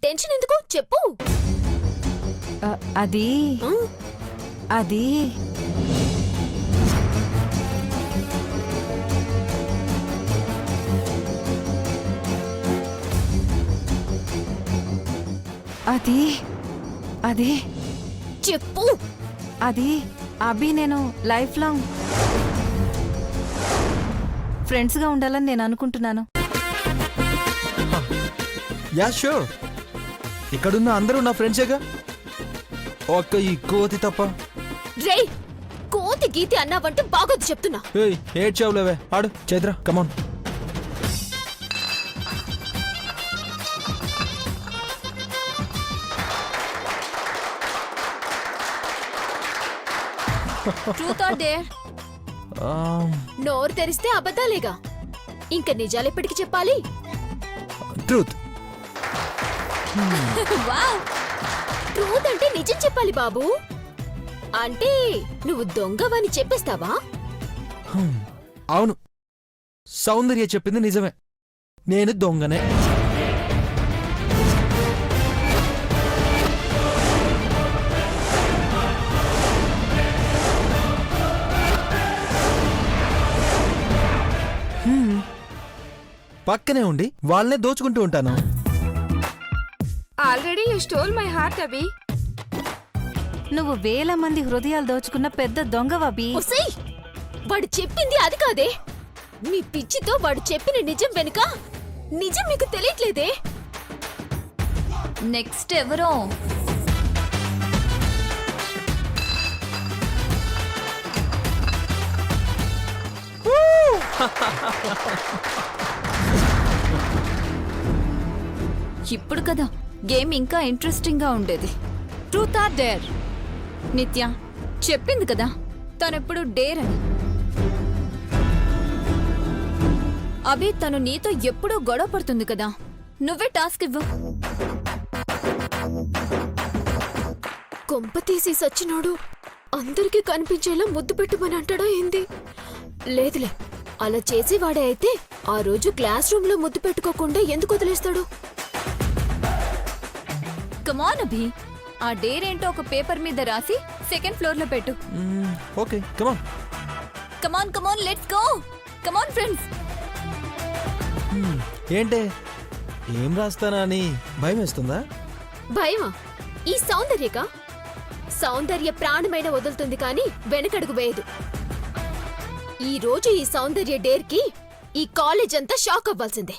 Tension ఎందుకు చెప్పు. అది అది అది అది చెప్పు. అది అభి నేను లైఫ్ లాంగ్ ఫ్రెండ్స్ గా ఉండాలని నేను అనుకుంటున్నాను. యా షూర్, ఇక్కడున్న అందరూ నా ఫ్రెండ్సేగా, ఒక్క ఈ కోతి తప్ప. రే కోతి గీతి అన్నావంటే బాగోదు చెప్తున్నా. ఏయ్ ఏడ్చావులేవే, ఆడు Chaitra come on. Truth or dare? నోరు తెరిస్తే అబద్ధాలేగా, ఇంకా నిజాలెప్పటికి చెప్పాలి? ట్రూత్. వావ్, ట్రూత్ అంటే నిజం చెప్పాలి బాబు. అంటే నువ్వు దొంగవని చెప్పేస్తావా? అవును, సౌందర్య చెప్పింది నిజమే, నేను దొంగనే. పక్కనే ఉండి వాళ్ళనే దోచుకుంటూ ఉంటాను. Already you stole my heart Abhi. నువ్వు వేల మంది హృదయాలు దోచుకున్న పెద్ద దొంగవబి. ఒసేయ్, వాడు చెప్పింది అది కాదే. మీ పిచ్చితో వాడు చెప్పిన నిజం వెనుక నిజం మీకు తెలియట్లేదే. నెక్స్ట్ ఎవరో? ఇప్పుడు కదా గేమ్ ఇంకా ఇంట్రెస్టింగ్ గా ఉండేది. Truth or dare? నిత్య చెప్పింది కదా తనెప్పుడు డేర్ అని. అభి తను నీతో ఎప్పుడూ గొడవ పడుతుంది కదా, నువ్వే టాస్క్ ఇవ్వు. కొంప తీసి సచ్చినోడు అందరికీ కనిపించేలా ముద్దు పెట్టుమని అంటాడా ఏంది? లేదులే, అలా చేసేవాడే అయితే ఆ రోజు క్లాస్ రూమ్ లో ముద్దు పెట్టుకోకుండా ఎందుకు వదిలేస్తాడు? కమాన్ అభి, ఆ డేర్ ఏంటో ఒక పేపర్ మీద రాసి సెకండ్ ఫ్లోర్ లో పెట్టు. Okay come on. Come on come on let's go. Come on friends. ఏంటే ఏం రాస్తానా అని భయం వేస్తుందా? భయమా? ఈ సౌందర్యకా? సౌందర్య ప్రాణమైన వదులుతుంది కానీ వెనకడుగు వేయదు. ఈ రోజు ఈ సౌందర్య డేర్ కి ఈ కాలేజ్ అంతా షాక్ అవ్వాల్సిందే.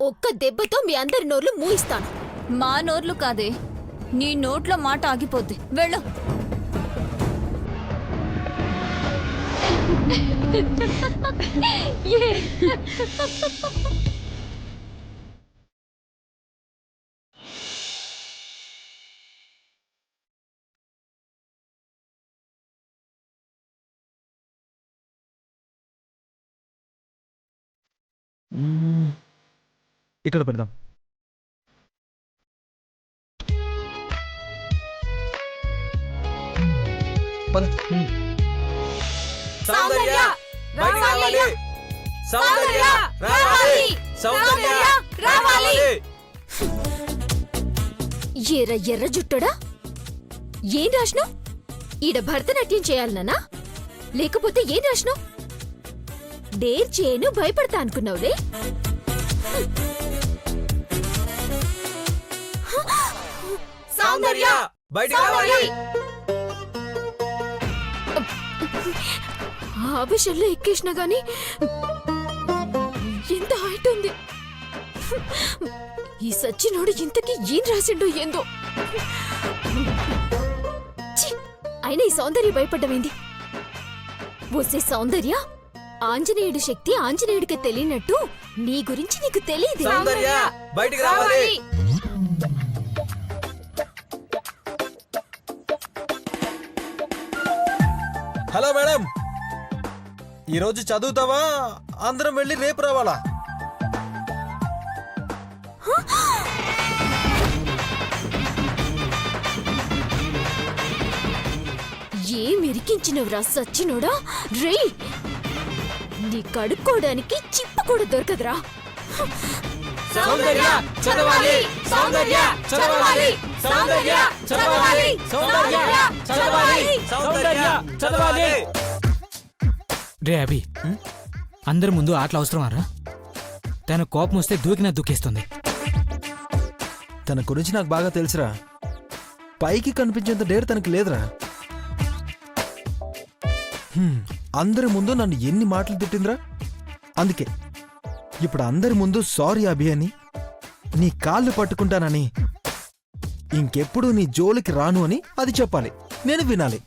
ఒక్క దెబ్బతో మీ అందరి నోర్లు మూయిస్తాను. మా నోర్లు కాదే, నీ నోట్లో మాట ఆగిపోద్ది. వెళ్ళు. ఇక్కడ పెడదాం. సౌందర్య రావాలి! సౌందర్య రావాలి! సౌందర్య రావాలి! ఎర్ర ఎర్ర జుట్టడా? ఏం రాసినావ్? ఈడ భరతనాట్యం చేయాలనా? లేకపోతే ఏం రాసినావ్? డేర్ చేయను భయపడతా అనుకున్నావులే. సౌందర్య బయటికి రావాలి! ఆవేశంలో ఎక్కేసినా గాని ఎంత హైట్ ఉంది. ఈ సచ్చినోడు ఇంతకీ ఏం రాసిండో ఏందో. అయినా ఈ సౌందర్య భయపడ్డమేంది? ఓసే సౌందర్య, ఆంజనేయుడి శక్తి ఆంజనేయుడికి తెలియనట్టు నీ గురించి నీకు తెలియదు. హలో మేడం, ఈరోజు చదువుతావా? అందరం వెళ్ళి రేపు రావాలా? ఏం ఇరికించినవరా సచ్చినోడా? రే, నీ కడుక్కోవడానికి చిప్ప కూడా దొరకదురా. సౌందర్య చదవాలి! సౌందర్య చదవాలి సౌందర్య చదవాలి సౌందర్య చదవాలి సౌందర్య చదవాలి. రే అభి, అందరి ముందు ఆటలు అవసరమారా? తన కోపం వస్తే దూకినా దూకేస్తుంది. తన గురించి నాకు బాగా తెలుసురా. పైకి కనిపించేంత డేర్ తనకి లేదురా. అందరి ముందు నన్ను ఎన్ని మాటలు తిట్టిందిరా. అందుకే ఇప్పుడు అందరి ముందు సారీ అభి అని, నీ కాళ్ళు పట్టుకుంటానని, ఇంకెప్పుడు నీ జోలికి రాను అని అది చెప్పాలి. నేను వినాలి.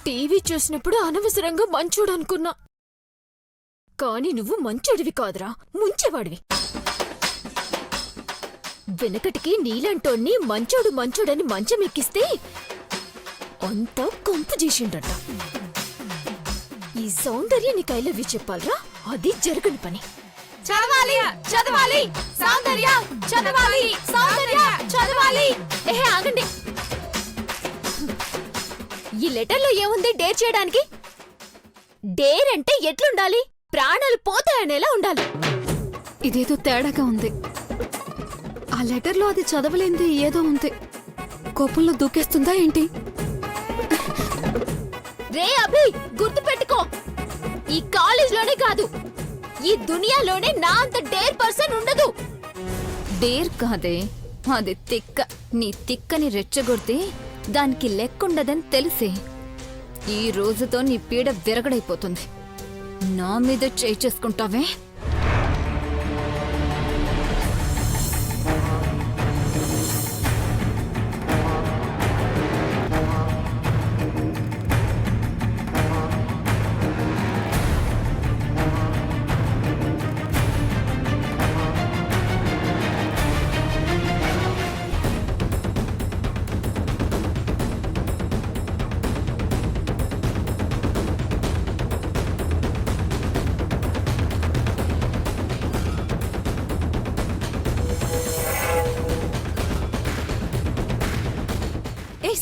టీవీ చూసినప్పుడు అనవసరంగా మంచోడు అనుకున్నా, కానీ నువ్వు మంచోడివి కాదురా, ముంచేవాడివి. వెనకటికి నీలాంటోన్ని మంచోడు మంచోడని మంచం ఎక్కిస్తే అంతా కొంపు చేసిండట. ఈ సౌందర్య నీకు ఐ లవ్ యూ చెప్పాలరా, అది జరగని పని. చదవాలి చదవాలి సౌందర్య చదవాలి సౌందర్య చదవాలి. ఏహే ఆగండి, ఈ లెటర్లో ఏముంది డేర్ చేయడానికి? డేర్ అంటే ఎట్లుండాలి? ప్రాణాలు పోతాయనేలా ఉండాలి. ఇదేదో తేడాగా ఉంది. ఆ లెటర్లో అది చదవలేంది ఏదో ఉంది. కోపంలో దూకేస్తుందా ఏంటి? రే అభి, గుర్తుపెట్టుకో, ఈ కాలేజ్లోనే కాదు, ఈ దునియాలోనే నా అంత డేర్ పర్సన్ ఉండదు. డేర్ కాదే, అది తిక్క. నీ తిక్కని రెచ్చగొడితే దానికి లెక్కుండదని తెలిసే. ఈ రోజుతో నీ పీడ విరగడైపోతుంది. నా మీద చేయి చేసుకుంటావే?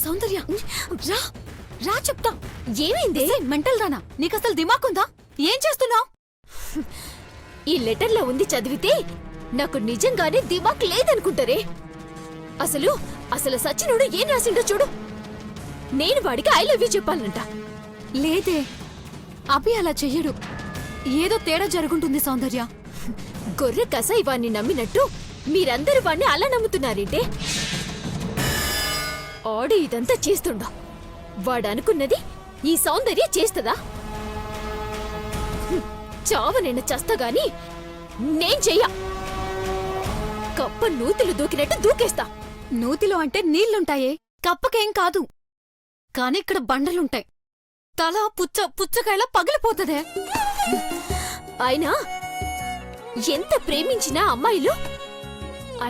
సౌందర్య రా రా, చెప్తా. ఏమైంది? మెంటల్ దానా, నీకసలు దిమాకుందా? ఏం చేస్తున్నావు? ఈ లెటర్లో ఉంది చదివితే నాకు నిజంగానే దిమాక్ లేదనుకుంటారే. అసలు అసలు సచినుడు ఏం రాసిండో చూడు. నేను వాడికి ఐ లవ్ యూ చెప్పాలంట. లేదే, అభి అలా చెయ్యడు. ఏదో తేడా జరుగుంటుంది సౌందర్య. గొర్రె కసాయి వాణ్ణి నమ్మినట్టు మీరందరూ వాణ్ణి అలా నమ్ముతున్నారేంటే? ఆడు ఇదంతా చేస్తుండా? వాడనుకున్నది ఈ సౌందర్య చేస్తదా? చావనైనా చస్తగాని నేను చెయ్య. కప్ప నూతులు దూకినట్టు దూకేస్తా. నూతిలో అంటే నీళ్లుంటాయే, కప్పకేం కాదు. కాని ఇక్కడ బండలుంటాయి. తల పుచ్చకాయలా పగిలిపోతదే. అయినా ఎంత ప్రేమించినా అమ్మాయిలు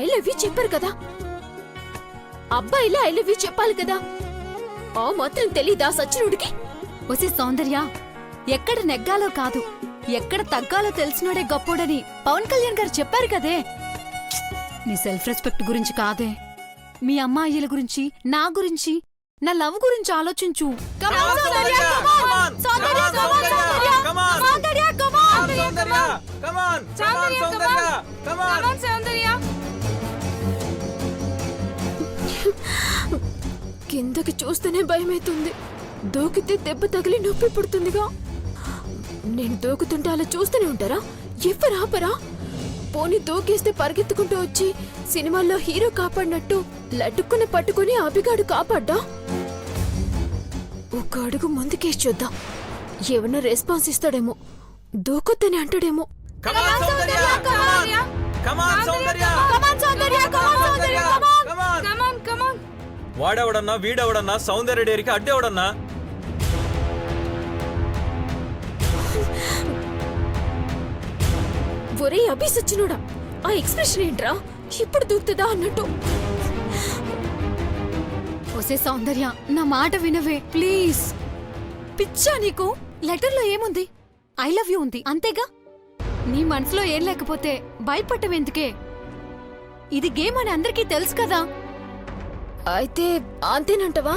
ఐ లవ్ యూ చెప్పారు కదా, అబ్బాయిలు ఐ లవ్ యూ చెప్పాలి కదా. ఆ మాత్రం తెలీదా సచ్చినుడికి? వసి సౌందర్య, ఎక్కడ నెగ్గాలో కాదు, ఎక్కడ తగ్గాలో తెలిసినోడే గొప్పోడని పవన్ కళ్యాణ్ గారు చెప్పారు కదే. నీ సెల్ఫ్ రెస్పెక్ట్ గురించి కాదే, మీ అమ్మాయిల గురించి, నా గురించి, నా లవ్ గురించి ఆలోచించు. కిందకి చూస్తేనే భయమైతుంది. దూకితే దెబ్బ తగిలి నొప్పి పుడుతుందిగా. నేను దూకుతుంటే అలా చూస్తూనే ఉంటారా? ఎవరు ఆపరా? పోనీ దూకేస్తే పరిగెత్తుకుంటూ వచ్చి సినిమాల్లో హీరో కాపాడినట్టు లడ్డుకుని పట్టుకుని అభిగాడు కాపాడ్డా? ఒక అడుగు ముందుకేసి చూద్దాం. ఏమన్నా రెస్పాన్స్ ఇస్తాడేమో, దూకొద్దని అంటాడేమో. వాడెవడన్నా వీడెవడన్నా సౌందర్య డేరికి అడ్డెవడన్నా? ఒరే అభి సచ్చినోడా, ఆ ఎక్స్ప్రెషన్ ఏంట్రా? ఇప్పుడు దూకుతుందా అన్నట్టు. ఒసే సౌందర్య, నా మాట వినవే ప్లీజ్. పిచ్చా నీకు? లెటర్లో ఏముంది? ఐ లవ్ యూ ఉంది, అంతేగా. నీ మనసులో ఏం లేకపోతే భయపడటమెందుకే? ఇది గేమ్ అని అందరికీ తెలుసు కదా. అయితే అంతేనంటవా?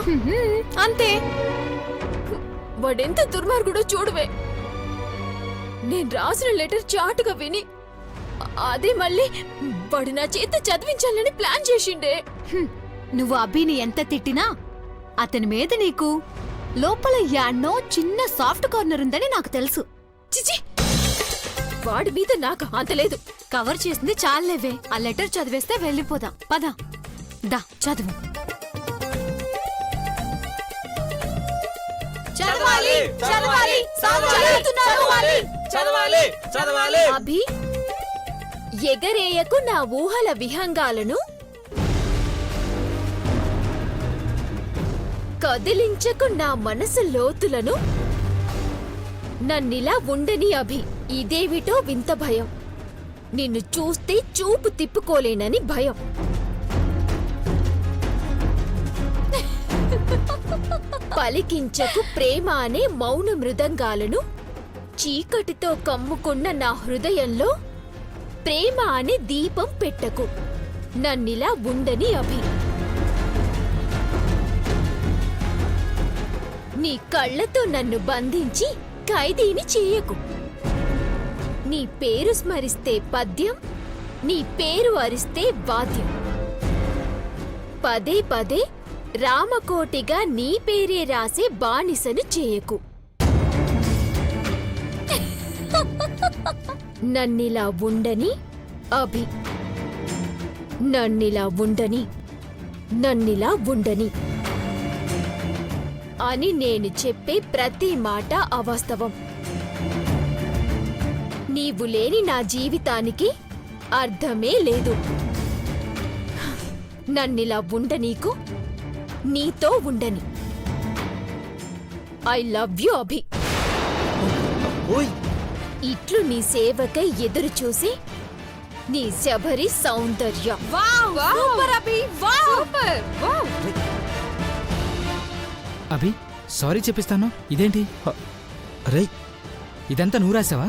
అంతే. వాడెంత దుర్మార్గుడో చూడవే. నేను రాసిన లెటర్ చాటుగా విని అదే మళ్ళీ వాడు నా చేత చదివించాలని ప్లాన్ చేసిండే. నువ్వు అభిని ఎంత తిట్టినా అతని మీద నీకు లోపల యాడ్నో చిన్న సాఫ్ట్ కార్నర్ ఉందని నాకు తెలుసు. చిచి, వాడి మీద నాకు అంత లేదు. కవర్ చేసింది చాలేవే, ఆ లెటర్ చదివేస్తే వెళ్ళిపోదాం. పద దా చదువు. చదవాలి, చదవాలి, చదవాలి, చదవాలి చదవాలి. అభి, ఎగరేయకు నా ఊహల విహంగాలను, కదిలించకు నా మనసు లోతులను. నన్నిలా ఉండని అభి, ఇదేమిటో వింత భయం. నిన్ను చూస్తే చూపు తిప్పుకోలేనని భయం. పలికించకు ప్రేమ అనే మౌన మృదంగాలను, చీకటితో కమ్ముకున్న నా హృదయంలో ప్రేమ అనే దీపం పెట్టకు. నన్నిలా ఉండని అభి. నీ కళ్ళతో నన్ను బంధించి ఖైదీని చేయకు. నీ పేరు స్మరిస్తే పద్యం, నీ పేరు అరిస్తే వాద్యం. పదే పదే రామకోటిగా నీ పేరే రాసే బానిసను చేయకు. నన్నిలా ఉండని అభి, నన్నిలా ఉండని, నన్నిలా ఉండని అని నేను చెప్పే ప్రతి మాట అవాస్తవం. నీవు లేని నా జీవితానికి అర్థమే లేదు. నన్నిలా ఉండనీకు, నీతో ఉండని. ఐ లవ్ యు అభి. ఓయ్, ఇట్లు నీ సేవకై ఎదురు చూసి నీ శబరి సౌందర్య. అభి, సారీ చెప్పిస్తాను. ఇదేంటి? అరే, ఇదంతా నువ్వు రాసావా?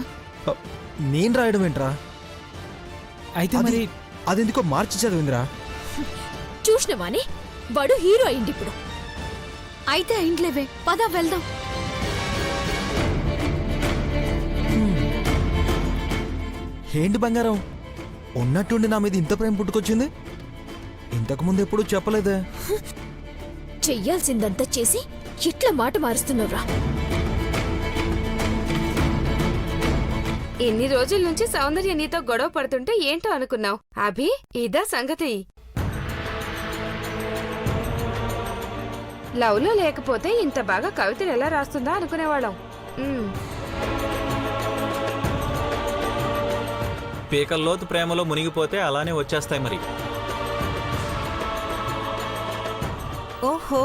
నేను రాయడం ఏంట్రా? అయితే మరి అదెందుకో మార్చి చదివిందిరా. చూసినవానే, వాడు హీరో అయిందిప్పుడు. అయితే ఇంట్లేవే, పద వెళ్దాం. ఏంటి బంగారం, ఉన్నట్టుండి నా మీద ఇంత ప్రేమ పుట్టుకొచ్చింది? ఇంతకుముందు ఎప్పుడూ చెప్పలేదే. చెయ్యాల్సిందంతా చేసి ఇట్లా మాట మారుస్తున్నావురా. ఇన్ని రోజుల నుంచి సౌందర్య నీతో గొడవ పడుతుంటే ఏంటో అనుకున్నావు. అభి, ఇదా సంగతి. లవ్ లో లేకపోతే ఇంత బాగా కవితలు ఎలా రాస్తుందా అనుకునేవాళ్ళం. పీకల్లోతు ప్రేమలో మునిగిపోతే అలానే వచ్చేస్తాయి మరి. ఓహో,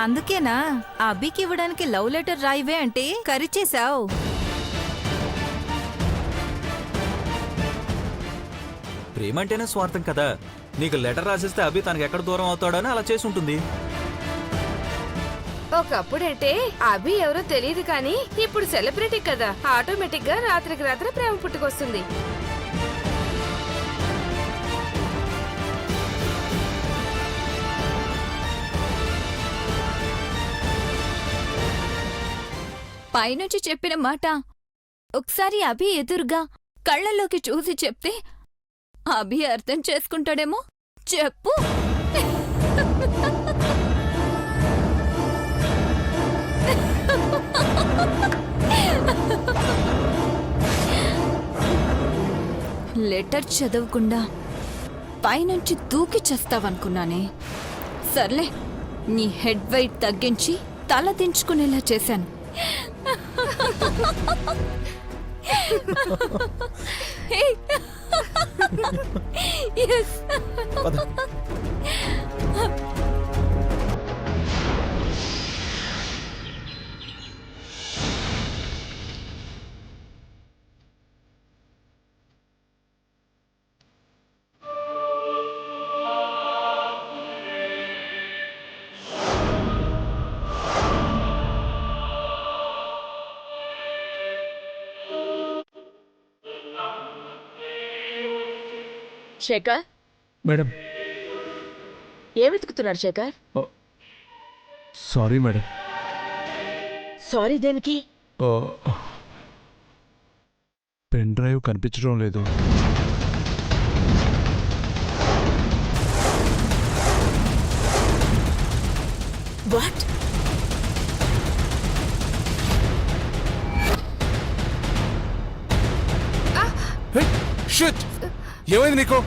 అందుకేనా అభికి ఇవ్వడానికి లవ్ లెటర్ రాయివే అంటే కరిచేశావు. ప్రేమంటేనే స్వార్థం కదా. నీకు లెటర్ రాసిస్తే అభి తనకి ఎక్కడ దూరం అవుతాడని అలా చేసి ఉంటుంది. ఒకప్పుడంటే అభి ఎవరో తెలియదు కానీ ఇప్పుడు సెలబ్రిటీ కదా, ఆటోమేటిక్ గా రాత్రికి రాత్రి ప్రేమ పుట్టుకొస్తుంది. పైనుంచి చెప్పిన మాట ఒకసారి అభి ఎదురుగా కళ్ళల్లోకి చూసి చెప్తే అభి అర్థం చేసుకుంటాడేమో. చెప్పు. లెటర్ చదవకుండా పైనుంచి దూకి చేస్తావనుకున్నానే. సర్లే, నీ హెడ్ వెయిట్ తగ్గించి తల దించుకునేలా చేశాను. Yes. శేఖర్, మేడం. ఏం వెతుకుతున్నారు శేఖర్? Sorry madam. సారీ దేనికి? డ్రైవ్ కనిపించడం లేదు. వాట్? షిట్! ఏమైంది నీకు?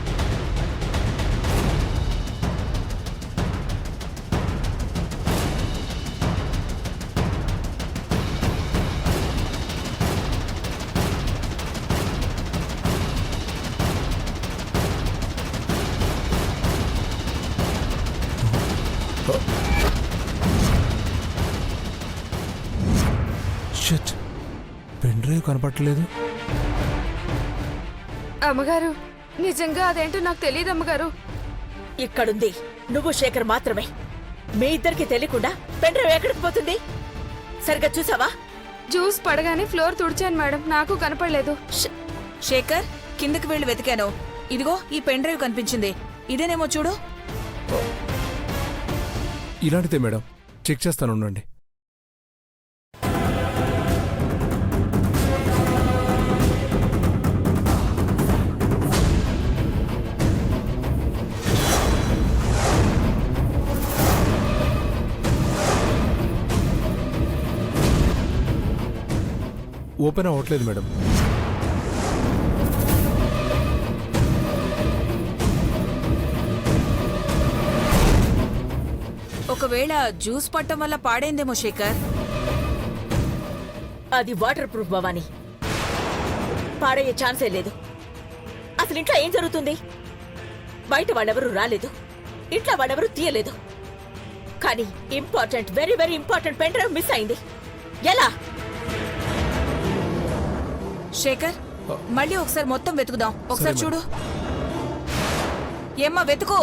షిట్! పెన్ డ్రైవ్ కనపడలేదు. అమ్మగారు నిజంగా అదేంటో నాకు తెలియదు అమ్మగారు. ఇక్కడుంది నువ్వు శేఖర్ మాత్రమే. మీ ఇద్దరికి తెలియకుండా పెండ్రైవ్ ఎక్కడికి పోతుంది? సరిగ్గా చూసావా? జ్యూస్ పడగానే ఫ్లోర్ తుడిచాను మేడం, నాకు కనపడలేదు. శేఖర్, కిందకి వెళ్ళి వెతికాను. ఇదిగో ఈ పెన్ డ్రైవ్ కనిపించింది. ఇదేనేమో చూడు. ఇలాంటిదే మేడం, చెక్ చేస్తాను ఉండండి. ఓపెన్ అవ్వట్లేదు మేడం. ఒకవేళ జ్యూస్ పట్టం వల్ల పాడైందేమో శేఖర్. అది వాటర్ ప్రూఫ్ భవానీ, పాడయ్యే ఛాన్సే లేదు. అసలు ఇంట్లో ఏం జరుగుతుంది? బయట వాళ్ళెవరూ రాలేదు, ఇంట్లో వాళ్ళెవరూ తీయలేదు. కానీ important, very very important pen drive miss అయింది. ఎలా? శేఖర్, మళ్ళీ ఒకసారి మొత్తం వెతుకుదాం. ఒకసారి చూడు. ఏమ్మా వెతుకు.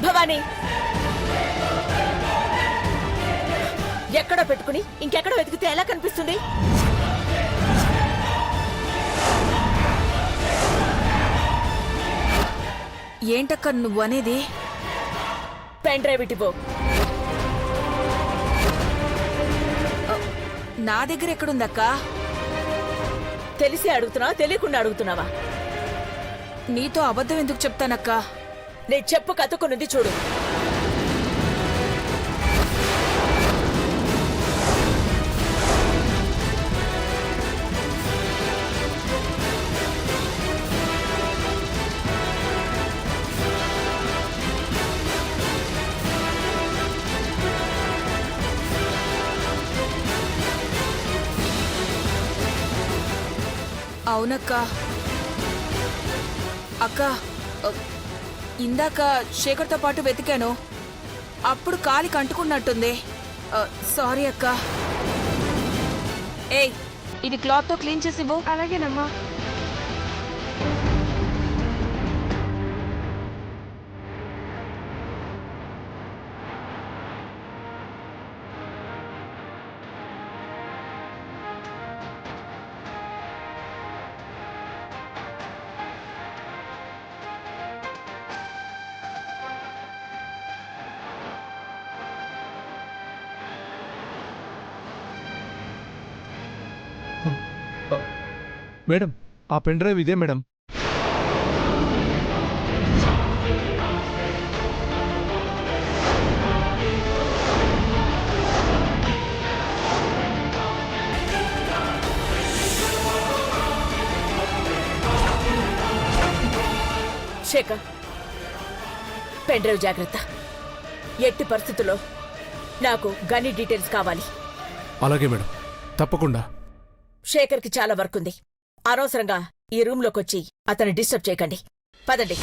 భవానీ, ఎక్కడో పెట్టుకుని ఇంకెక్కడో వెతికితే ఎలా కనిపిస్తుంది? ఏంటక్క నువ్వు అనేది? పెన్ డ్రైవ్ ఇటిపో. నా దగ్గర ఎక్కడుందక్కా? తెలిసి అడుగుతున్నావా, తెలియకుండా అడుగుతున్నావా? నీతో అబద్ధం ఎందుకు చెప్తానక్కా? నీ చెప్పు కతుకునుంది చూడు. అవునక్కా. అక్క, ఇందాక శేఖర్తో పాటు వెతికాను. అప్పుడు కాలికి అంటుకున్నట్టుంది. సారీ అక్క. ఏయ్, ఇది క్లాత్తో క్లీన్ చేసి ఇవ్వు. అలాగేనమ్మా. మేడం, ఆ పెన్ డ్రైవ్ ఇదే మేడం. శేఖర్, పెన్ డ్రైవ్ జాగ్రత్త. ఎట్టి పరిస్థితుల్లో నాకు గని డీటెయిల్స్ కావాలి. అలాగే మేడం, తప్పకుండా. శేఖర్కి చాలా వర్క్ ఉంది. అనవసరంగా ఈ రూమ్లోకొచ్చి అతన్ని డిస్టర్బ్ చేయకండి. పదండి.